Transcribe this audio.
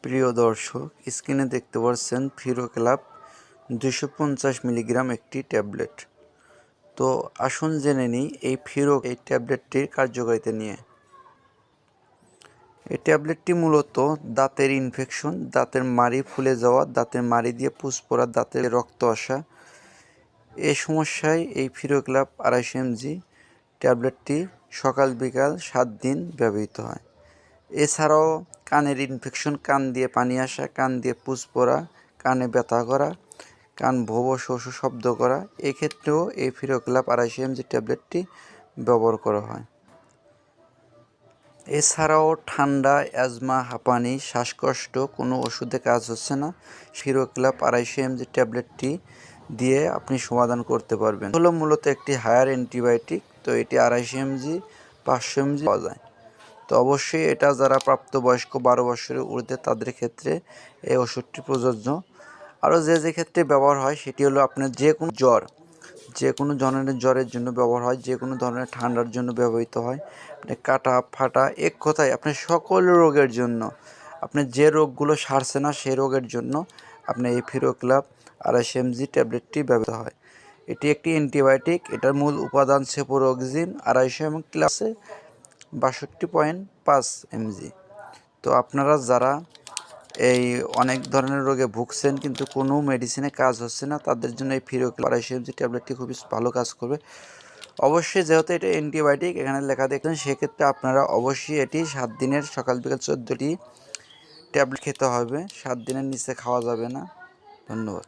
প্রিয় দর্শক, স্ক্রিনে দেখতে পাচ্ছেন ফিরোক্লাপ 250 মিলিগ্রাম একটি ট্যাবলেট। তো আসুন জেনে নিই এই ট্যাবলেটটির কার্যকারিতা নিয়ে। এই ট্যাবলেটটি মূলত দাঁতের ইনফেকশন, দাঁতের মাড়ি ফুলে যাওয়া, দাঁতের মাড়ি দিয়ে পুষ পড়া, দাঁতের রক্ত আসা, এই সমস্যায় এই ফিরোক্লাপ 250 mg ট্যাবলেটটি সকাল বিকাল 7 দিন ব্যবহৃত হয়। এছাড়াও কানের ইনফেকশন, কান দিয়ে পানি আসা, কান দিয়ে পুষ পড়া, কানে ব্যথা করা, কান ভো ভো শো শো শব্দ করা, এক্ষেত্রেও এই ফিরোক্লাপ 250 mg ট্যাবলেটটি ব্যবহার করা হয়। এছাড়াও ঠান্ডা, অ্যাজমা, হাঁপানি, শ্বাসকষ্ট কোনো ওষুধে কাজ হচ্ছে না, ফিরোক্লাপ 250 mg ট্যাবলেটটি দিয়ে আপনি সমাধান করতে পারবেন। হলো মূলত একটি হায়ার অ্যান্টিবায়োটিক। তো এটি 250 mg 500 mg পাওয়া যায়। তো অবশ্যই এটা যারা প্রাপ্তবয়স্ক 12 বছরের ঊর্ধ্বে তাদের ক্ষেত্রে এই ওষুধটি প্রযোজ্য। আরও যে ক্ষেত্রে ব্যবহার হয় সেটি হলো আপনার যে কোনো ধরনের জ্বরের জন্য ব্যবহার হয়, যে কোনো ধরনের ঠান্ডার জন্য ব্যবহৃত হয়, কাটা ফাটা, এক কথায় আপনার সকল রোগের জন্য, আপনার যে রোগগুলো সারছে না সেই রোগের জন্য আপনার এই ফিরোক্লাপ 250 mg ট্যাবলেটটি ব্যবহৃত হয়। এটি একটি অ্যান্টিবায়োটিক। এটার মূল উপাদান সেফোরোক্সিন 250 এবং ক্লাসে 62.5 mg। তো আপনারা যারা এই অনেক ধরনের রোগে ভুগছেন কিন্তু কোনো মেডিসিনে কাজ হচ্ছে না, তাদের জন্য এই ফিরোক্লাপ 250 mg ট্যাবলেটটি খুবই ভালো কাজ করবে। অবশ্যই যেহেতু এটা অ্যান্টিবায়োটিক এখানে লেখা দেখবেন, সেক্ষেত্রে আপনারা অবশ্যই এটি 7 দিনের সকাল বিকাল 14টি ট্যাবলেট খেতে হবে। 7 দিনের নিচে খাওয়া যাবে না। ধন্যবাদ।